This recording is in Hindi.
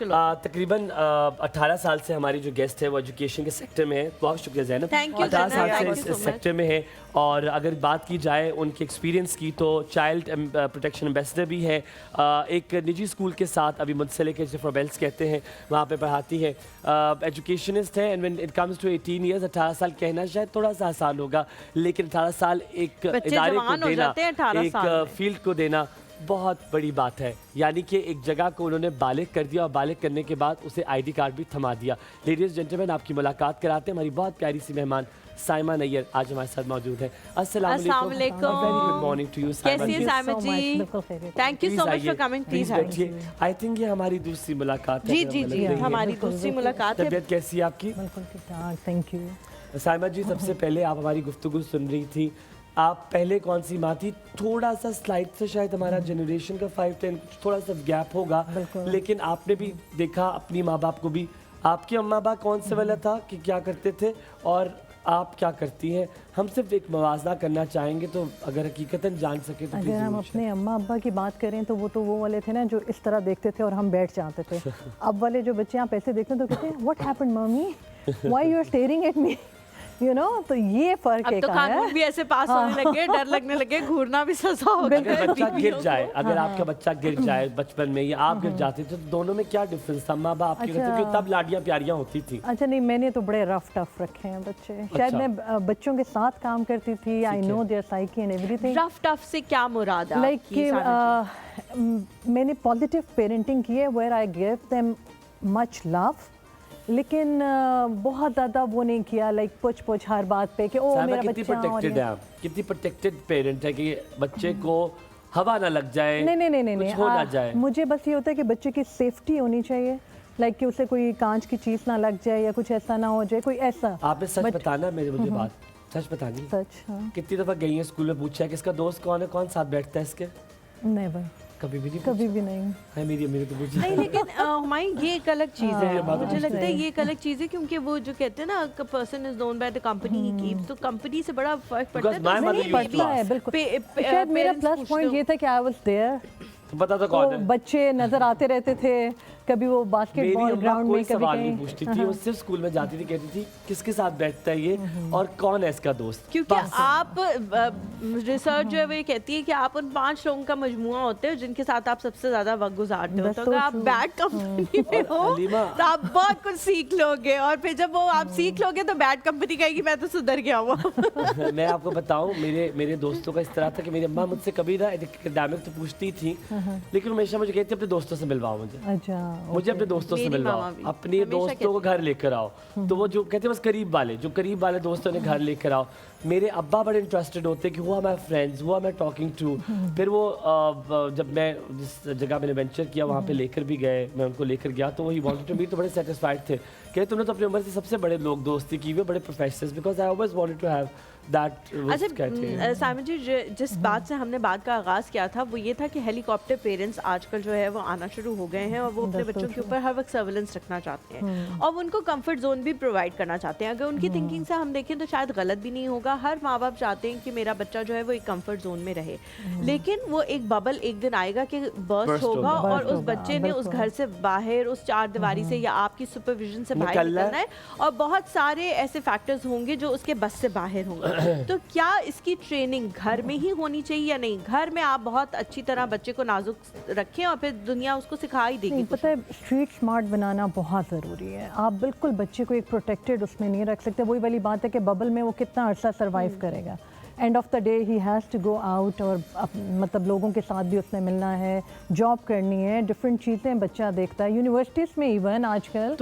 तकरीबन 18 साल से हमारी जो गेस्ट है वो एजुकेशन के सेक्टर में है। बहुत शुक्रिया ज़ैनब। 18 साल से इस सेक्टर में है और अगर बात की जाए उनके एक्सपीरियंस की तो चाइल्ड प्रोटेक्शन एम्बेसडर भी है। एक निजी स्कूल के साथ अभी मुझसे लेकर जिसे बेल्स कहते हैं वहाँ पे पढ़ाती है। एजुकेशनिस्ट है and when it comes to 18 years 18 साल कहना शायद थोड़ा सा आसान होगा, लेकिन 18 साल एक इदारे को देना, एक फील्ड को देना बहुत बड़ी बात है। यानी कि एक जगह को उन्होंने बालिग कर दिया और बालिग करने के बाद उसे आईडी कार्ड भी थमा दिया। लेडीज जेंटलमैन, आपकी मुलाकात कराते हैं हमारी बहुत प्यारी सी मेहमान साइमा नैयर आज हमारे साथ मौजूद है। अस्सलाम वालेकुम, very good morning to you Saima ji. Thank you so much for coming. Please बैठिए। आई थिंक ये हमारी दूसरी मुलाकात है। जी जी जी, हमारी दूसरी मुलाकात है। तबीयत कैसी है आपकी? थैंक यू साइमा जी। सबसे पहले आप हमारी गुफ्तगू सुन रही थी, आप पहले कौन सी माँ थी? थोड़ा सा स्लाइड से शायद हमारा जनरेशन का 5-10 थोड़ा सा गैप होगा, लेकिन आपने भी देखा अपनी माँ बाप को भी। आपके अम्मा बाप कौन से वाला था कि क्या करते थे और आप क्या करती हैं? हम सिर्फ एक मवाजना करना चाहेंगे, तो अगर हकीकतन जान सके तो। अगर हम अपने अम्मा अब्बा की बात करें तो वो वाले थे ना जो इस तरह देखते थे और हम बैठ जाते थे। अब वाले जो बच्चे आप ऐसे देखते हैं तो कहते हैं what happened mummy, why you are staring at me, you know. तो ये फर्क है। अब तो कानून भी ऐसे पास होने लगे, डर लगने लगे, घूरना भी सजा हो गया। अगर बच्चा गिर जाए, अगर आपका बच्चा गिर जाए बचपन में या आप गिर जाते थे तो दोनों में क्या डिफरेंस था? माँ बाप आपके क्योंकि तब लाडियाँ प्यारियाँ होती थी। अच्छा नहीं, मैंने तो बड़े रफ टफ रखे हैं बच्चे। शायद मैं बच्चों के साथ काम करती थी। I know their psyche and everything. Rough tough से क्या मुराद है? लाइक मैंने पॉजिटिव पेरेंटिंग की है where I give them much love, लेकिन बहुत ज़्यादा वो नहीं किया लाइक पुछ हर बात पे कि ओ मेरा कितनी प्रोटेक्टेड है आप? कितनी प्रोटेक्टेड पेरेंट है कि बच्चे को हवा ना लग जाए, नहीं कुछ हो ना जाए? मुझे बस ये होता है कि बच्चे की सेफ्टी होनी चाहिए, लाइक कि उसे कोई कांच की चीज़ ना लग जाए या कुछ ऐसा ना हो जाए, कोई ऐसा। आपने सच बताना मुझे बात सच बतानी। सच। हाँ। कितनी दफ़ा गई है स्कूल में, पूछा है किसका दोस्त कौन है, कौन साथ बैठता है इसके? नेवर, कभी भी नहीं, कभी भी नहीं है। मेरी अम्मी ने तो पूछा नहीं, लेकिन हमारी ये एक अलग चीज़ है। मुझे लगता है ये एक अलग चीज़ है, क्योंकि वो जो कहते हैं ना person is known by the company he keeps, तो कंपनी से बड़ा फर्क पड़ता है। बिल्कुल। शायद मेरा प्लस पॉइंट ये था कि आई वाज देयर, पता था कौन है। बच्चे नजर आते रहते थे, कभी वो बास्केटबॉल ग्राउंड में, कभी सवाल नहीं पूछती थी, वो सिर्फ स्कूल में जाती थी, कहती थी किसके साथ बैठता है ये और कौन है इसका दोस्त। क्योंकि आप रिसर्च जो है वो ये कहती है कि आप उन 5 लोगों का मजमुआ होते हो जिनके साथ आप सबसे ज्यादा वक्त गुजारते हो। तो अगर आप बैड कंपनी में हो तो आप बहुत कुछ सीख लोगे, और फिर जब वो आप सीख लोगे तो बैड कंपनी कहेगी मैं तो सुधर गया हुआ। मैं आपको बताऊं, मेरे दोस्तों का इस तरह था कि मेरी अम्मा मुझसे कभी ना एकेडमिक तो पूछती थी, लेकिन हमेशा मुझे कहती अपने दोस्तों से मिलवाओ मुझे। अच्छा, मुझे अपने दोस्तों से मिलवाओ, अपने दोस्तों को घर लेकर आओ। तो वो जो कहते हैं बस करीब वाले दोस्तों ने घर लेकर आओ। मेरे अब्बा बड़े इंटरेस्टेड होते कि हुआ माई फ्रेंड्स, हुआ मैं टॉकिंग टू। फिर वो जब मैं जिस जगह मैंने वेंचर किया वहाँ पे लेकर भी गए, मैं उनको लेकर गया तो वही वांटेड टू बी, तो बड़े सेटिस्फाइड थे। कहते तुमने तो अपनी उम्र से सबसे बड़े लोग दोस्ती की हुई, बड़े professionals, because I always wanted to have that. अच्छा साइमन जी, जिस बात से हमने बात का आगाज़ किया था वो ये था कि हेलीकॉप्टर पेरेंट्स आजकल जो है वो आना शुरू हो गए हैं और वो अपने बच्चों के ऊपर हर वक्त सर्विलेंस रखना चाहते हैं और वो उनको कंफर्ट जोन भी प्रोवाइड करना चाहते हैं। अगर उनकी थिंकिंग से हम देखें तो शायद गलत भी नहीं होगा। हर माँ बाप चाहते हैं कि मेरा बच्चा जो है वो एक कंफर्ट जोन में रहे, लेकिन वो एक बबल एक दिन आएगा कि बर्स्ट होगा और उस बच्चे ने उस घर से बाहर, उस 4 दीवारी से या आपकी सुपरविजन से बाहर निकलना है, और बहुत सारे ऐसे फैक्टर्स होंगे जो उसके बस से बाहर होंगे। तो क्या इसकी ट्रेनिंग घर में ही होनी चाहिए या नहीं? घर में आप बहुत अच्छी तरह बच्चे को नाजुक रखें और फिर दुनिया उसको सिखा ही देगी। पता है, स्ट्रीट स्मार्ट बनाना बहुत ज़रूरी है। आप बिल्कुल बच्चे को एक प्रोटेक्टेड उसमें नहीं रख सकते। वही वाली बात है कि बबल में वो कितना अर्सा सर्वाइव करेगा। End of the day he has to go out, और मतलब लोगों के साथ भी उसने मिलना है, जॉब करनी है, डिफरेंट चीज़ें बच्चा देखता है यूनिवर्सिटीज़ में इवन आजकल।